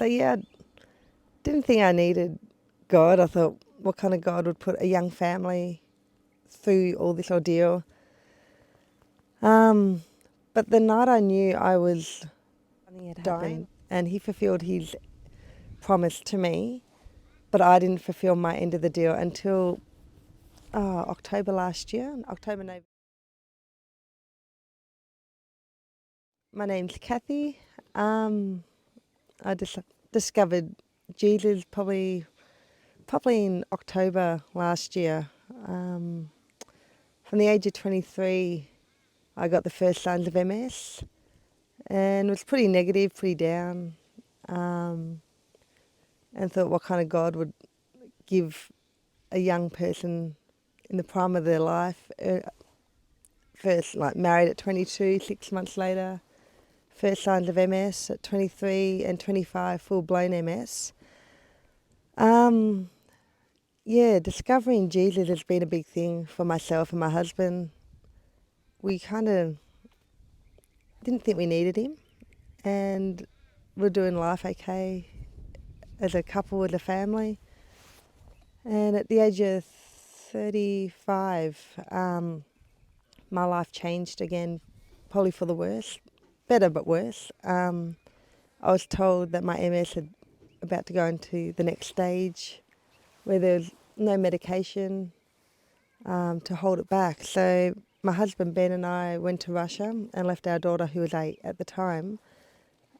So yeah, I didn't think I needed God. I thought, what kind of God would put a young family through all this ordeal? But the night I knew I was dying, and he fulfilled his promise to me, but I didn't fulfill my end of the deal until October last year, October, November. My name's Cathy. I just discovered Jesus probably in October last year. From the age of 23, I got the first signs of MS, and it was pretty negative, pretty down, and thought what kind of God would give a young person in the prime of their life. First, like married at 22, 6 months later, first signs of MS at 23 and 25, full-blown MS. Yeah, discovering Jesus has been a big thing for myself and my husband. We kind of didn't think we needed him, and we're doing life okay as a couple, as a family. And at the age of 35, my life changed again, probably for the worse, better but worse. I was told that my MS had about to go into the next stage, where there was no medication to hold it back. So my husband Ben and I went to Russia and left our daughter, who was 8 at the time,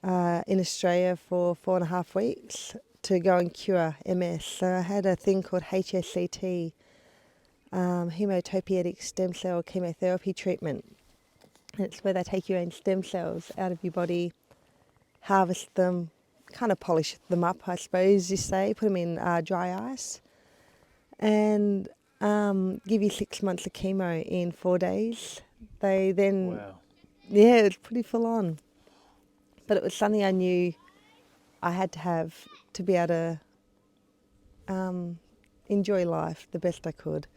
in Australia for 4.5 weeks to go and cure MS. So I had a thing called HSCT, hematopoietic stem cell chemotherapy treatment. And it's where they take your own stem cells out of your body, harvest them, kind of polish them up, I suppose you say, put them in dry ice, and give you 6 months of chemo in 4 days. They then, Wow. yeah, it was pretty full on. But it was something I knew I had to have to be able to enjoy life the best I could.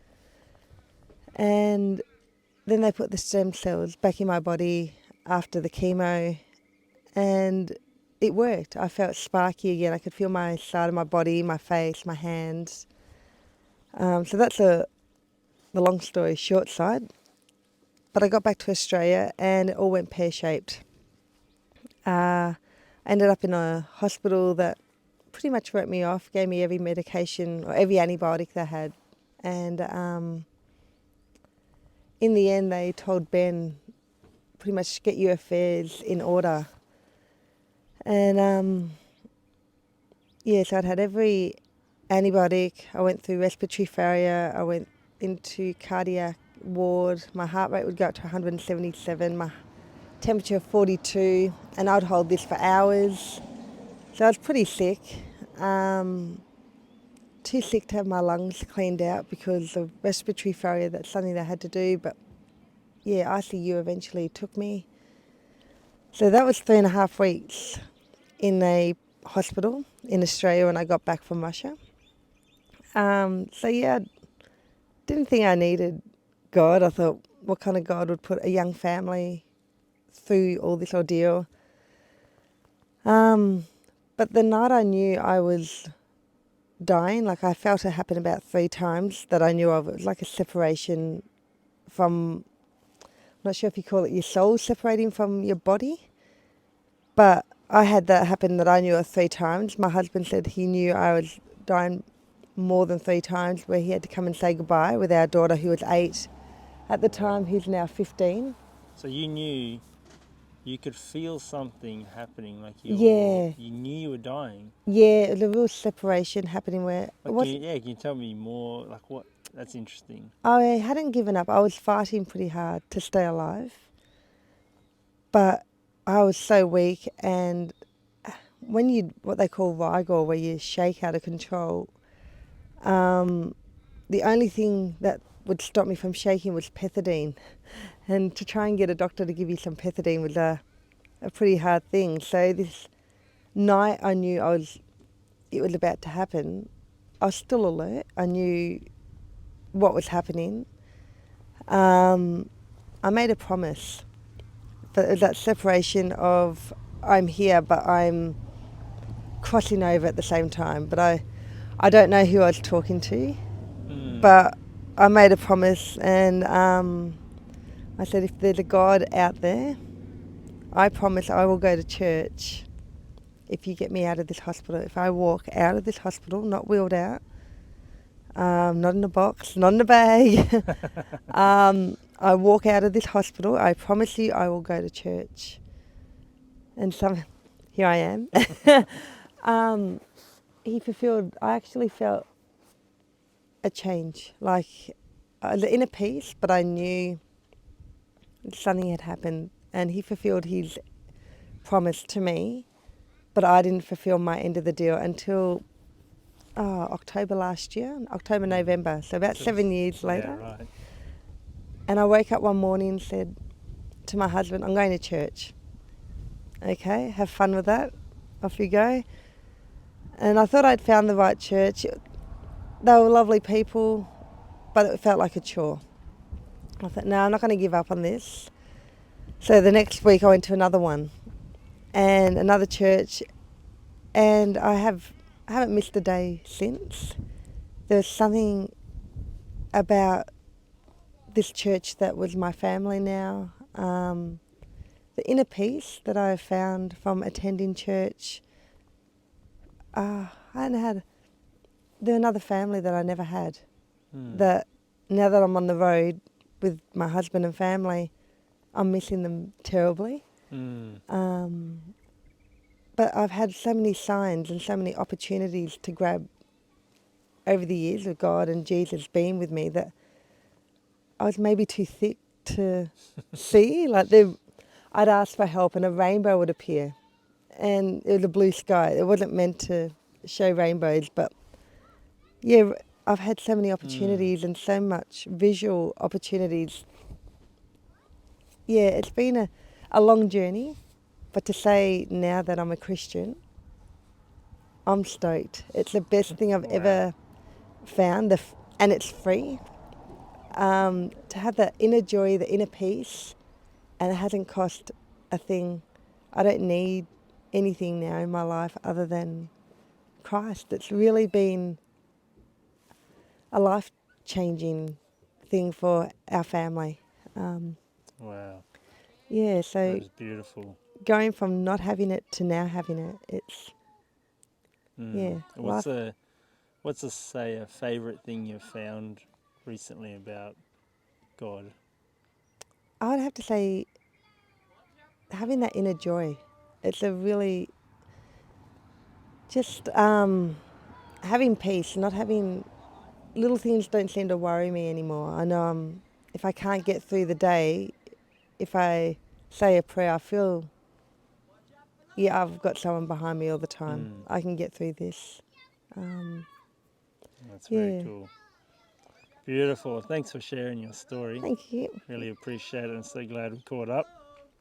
And then they put the stem cells back in my body after the chemo, and it worked. I felt sparky again. I could feel my side of my body, my face, my hands. So that's the long story short side. But I got back to Australia and it all went pear-shaped. I ended up in a hospital that pretty much wrote me off, gave me every medication or every antibiotic they had. And in the end, they told Ben, pretty much get your affairs in order. And so I'd had every antibiotic. I went through respiratory failure. I went into cardiac ward. My heart rate would go up to 177, my temperature 42, and I'd hold this for hours. So I was pretty sick. Too sick to have my lungs cleaned out because of respiratory failure. That's something they had to do. But yeah, ICU eventually took me. So that was 3.5 weeks in a hospital in Australia when I got back from Russia. So yeah, I didn't think I needed God. I thought, what kind of God would put a young family through all this ordeal? But the night I knew I was dying, like I felt it happen about 3 times that I knew of. It was like a separation from, I'm not sure if you call it your soul separating from your body, but I had that happen that I knew of 3 times. My husband said he knew I was dying more than 3 times, where he had to come and say goodbye with our daughter, who was 8 at the time, who's now 15. So you knew, you could feel something happening, like you knew you were dying. Yeah, it was a real separation happening where Can you tell me more, like what? That's interesting. I hadn't given up. I was fighting pretty hard to stay alive, but I was so weak. And when what they call rigor, where you shake out of control, the only thing that would stop me from shaking was pethidine, and to try and get a doctor to give you some pethidine was a pretty hard thing. So this night I knew it was about to happen. I was still alert. I knew what was happening. I made a promise, but it was that separation of I'm here, but I'm crossing over at the same time. But I don't know who I was talking to. Mm. But I made a promise, and I said, if there's a God out there, I promise I will go to church if you get me out of this hospital. If I walk out of this hospital, not wheeled out, not in a box, not in a bag, I walk out of this hospital, I promise you I will go to church. And here I am. He fulfilled, I actually felt a change, like the inner peace, but I knew something had happened, and he fulfilled his promise to me, but I didn't fulfill my end of the deal until October last year, October, November, so about 7 years later. Yeah, right. And I woke up one morning and said to my husband, I'm going to church. Okay, have fun with that. Off you go. And I thought I'd found the right church. They were lovely people, but it felt like a chore. I thought, no, I'm not going to give up on this. So the next week I went to another one and another church, and I haven't missed a day since. There's something about this church that was my family now. The inner peace that I found from attending church. I hadn't had. They're another family that I never had. That now that I'm on the road with my husband and family, I'm missing them terribly. But I've had so many signs and so many opportunities to grab over the years with God and Jesus being with me that I was maybe too thick to see. Like I'd ask for help and a rainbow would appear, and it was a blue sky. It wasn't meant to show rainbows, but yeah, I've had so many opportunities and so much visual opportunities. Yeah, it's been a long journey, but to say now that I'm a Christian, I'm stoked. It's the best thing I've ever found, and it's free. To have that inner joy, the inner peace, and it hasn't cost a thing. I don't need anything now in my life other than Christ. It's really been a life-changing thing for our family. Wow. Yeah, so That is beautiful. going from not having it to now having it, it's, yeah. What's a favourite thing you've found recently about God? I would have to say having that inner joy. It's a really, just having peace, not having, little things don't seem to worry me anymore. I know if I can't get through the day, if I say a prayer, I feel, yeah, I've got someone behind me all the time. I can get through this. That's Yeah. very cool. Beautiful. Thanks for sharing your story. Thank you. Really appreciate it, and so glad we caught up.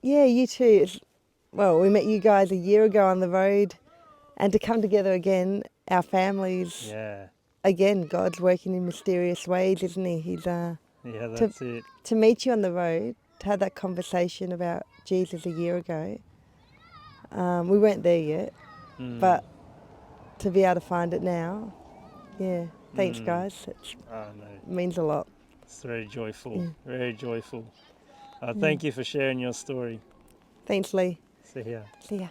Yeah, you too. Well, we met you guys a year ago on the road, and to come together again, our families. Yeah. Again, God's working in mysterious ways, isn't he? He's Yeah, that's it. to meet you on the road, to have that conversation about Jesus a year ago. We weren't there yet, but to be able to find it now, yeah. Thanks, guys. It means a lot. It's very joyful. Yeah. Very joyful. Thank you for sharing your story. Thanks, Lee. See ya. See ya.